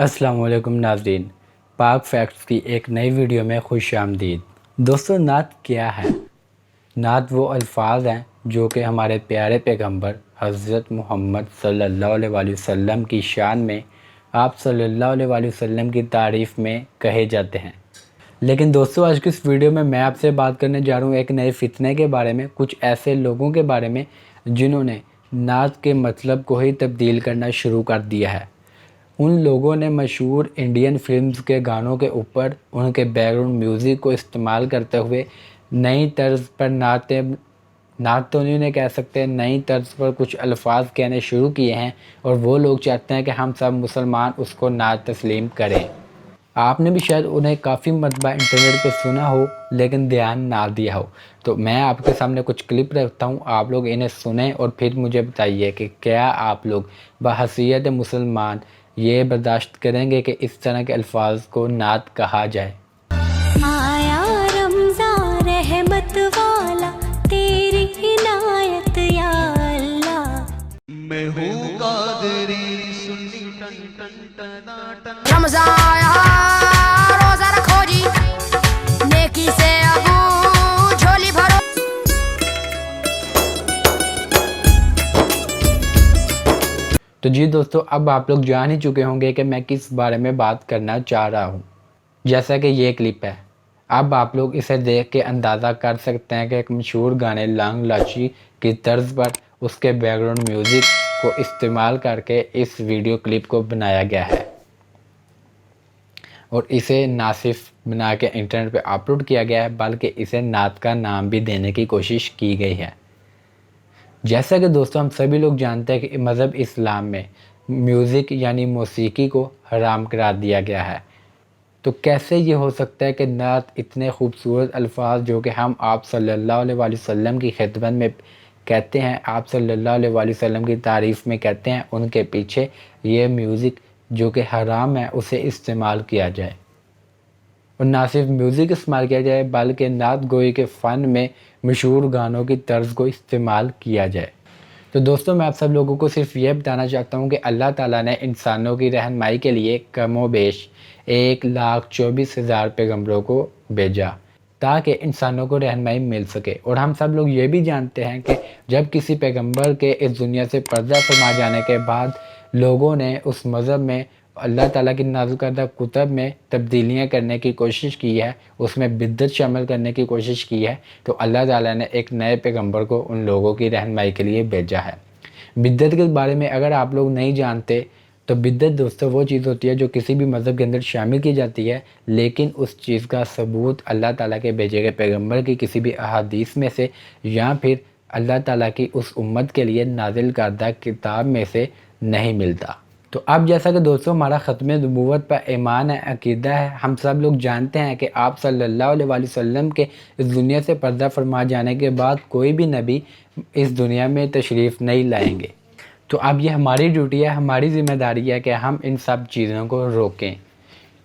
अस्सलाम वालेकुम नाज़रीन, पाक फैक्ट्स की एक नई वीडियो में खुश आमदीद। दोस्तों, नात क्या है? नात वो अल्फाज हैं जो कि हमारे प्यारे पैगंबर हज़रत मोहम्मद सल्लल्लाहु अलैहि वसल्लम की शान में, आप सल्लल्लाहु अलैहि वसल्लम की तारीफ़ में कहे जाते हैं। लेकिन दोस्तों, आज की इस वीडियो में मैं आपसे बात करने जा रहा हूँ एक नए फितने के बारे में, कुछ ऐसे लोगों के बारे में जिन्होंने नात के मतलब को ही तब्दील करना शुरू कर दिया है। उन लोगों ने मशहूर इंडियन फिल्म्स के गानों के ऊपर उनके बैकग्राउंड म्यूज़िक को इस्तेमाल करते हुए नई तर्ज पर नात तो नहीं उन्हें कह सकते, नई तर्ज पर कुछ अल्फाज कहने शुरू किए हैं और वो लोग चाहते हैं कि हम सब मुसलमान उसको नात तस्लीम करें। आपने भी शायद उन्हें काफ़ी मरतबा इंटरनेट पे सुना हो लेकिन ध्यान ना दिया हो। तो मैं आपके सामने कुछ क्लिप रखता हूँ, आप लोग इन्हें सुनें और फिर मुझे बताइए कि क्या आप लोग बहसीयत मुसलमान ये बर्दाश्त करेंगे कि इस तरह के अल्फाज को नात कहा जाए। आया रमज़ान रहमत वाला, तेरी इनायत या अल्लाह। मैं हूँ कादरी सुन्नी टन टन टना टन। रमज़ान आया, रोज़ा रखो जी, नेकी से अबू झोली भरो। तो जी दोस्तों, अब आप लोग जान ही चुके होंगे कि मैं किस बारे में बात करना चाह रहा हूँ। जैसा कि ये क्लिप है, अब आप लोग इसे देख के अंदाज़ा कर सकते हैं कि एक मशहूर गाने लॉन्ग लाची की तर्ज पर उसके बैकग्राउंड म्यूज़िक को इस्तेमाल करके इस वीडियो क्लिप को बनाया गया है और इसे ना सिर्फ बना के इंटरनेट पे अपलोड किया गया है बल्कि इसे नात का नाम भी देने की कोशिश की गई है। जैसा कि दोस्तों, हम सभी लोग जानते हैं कि मज़हब इस्लाम में म्यूज़िक यानी मौसीकी को हराम करार दिया गया है। तो कैसे ये हो सकता है कि नात इतने खूबसूरत अल्फाज जो कि हम आप सल्लल्लाहु अलैहि वसल्लम की खिदमत में कहते हैं, आप सल्लल्लाहु अलैहि वसल्लम की तारीफ़ में कहते हैं, उनके पीछे ये म्यूज़िक जो कि हराम है उसे इस्तेमाल किया जाए। और ना सिर्फ म्यूज़िक इस्तेमाल किया जाए बल्कि नात गोई के फ़न में मशहूर गानों की तर्ज को इस्तेमाल किया जाए। तो दोस्तों, मैं आप सब लोगों को सिर्फ ये बताना चाहता हूँ कि अल्लाह ताला ने इंसानों की रहनुमाई के लिए कमोबेश 1,24,000 पैगंबरों को भेजा ताकि इंसानों को रहनुमाई मिल सके। और हम सब लोग ये भी जानते हैं कि जब किसी पैगंबर के इस दुनिया से पर्दा फरमा जाने के बाद लोगों ने उस मज़हब में अल्लाह ताला की नाज़िल करदा कुतब में तब्दीलियाँ करने की कोशिश की है, उसमें बिद्दत शामिल करने की कोशिश की है, तो अल्लाह ताला ने एक नए पैगंबर को उन लोगों की रहनुमाई के लिए भेजा है। बिद्दत के बारे में अगर आप लोग नहीं जानते तो बिद्दत दोस्तों वो चीज़ होती है जो किसी भी मज़हब के अंदर शामिल की जाती है, लेकिन उस चीज़ का सबूत अल्लाह ताला के भेजे गए पैगंबर की किसी भी अहादीस में से या फिर अल्लाह ताला की उस उम्मत के लिए नाजिल करदा किताब में से नहीं मिलता। तो अब जैसा कि दोस्तों हमारा ख़त्म नबूवत पर ईमान है, अकीदा है, हम सब लोग जानते हैं कि आप सल्लल्लाहु अलैहि वसल्लम के इस दुनिया से पर्दा फरमा जाने के बाद कोई भी नबी इस दुनिया में तशरीफ़ नहीं लाएंगे। तो अब ये हमारी ड्यूटी है, हमारी ज़िम्मेदारी है कि हम इन सब चीज़ों को रोकें,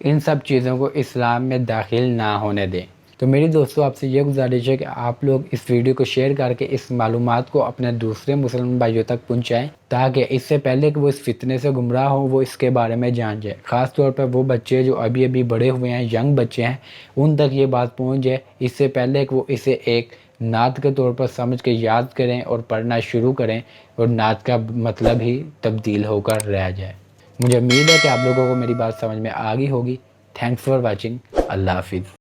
इन सब चीज़ों को इस्लाम में दाखिल ना होने दें। तो मेरी दोस्तों आपसे ये गुजारिश है कि आप लोग इस वीडियो को शेयर करके इस मालूमात को अपने दूसरे मुसलमान भाइयों तक पहुंचाएं ताकि इससे पहले कि वो इस फितने से गुमराह हो वो इसके बारे में जान जाए। ख़ास तौर पर वो बच्चे जो अभी अभी बड़े हुए हैं, यंग बच्चे हैं, उन तक ये बात पहुंच जाए इससे पहले कि वो इसे एक नात के तौर पर समझ के याद करें और पढ़ना शुरू करें और नात का मतलब ही तब्दील होकर रह जाए। मुझे उम्मीद है कि आप लोगों को मेरी बात समझ में आ गई होगी। Thanks for watching. अल्लाह हाफिज़।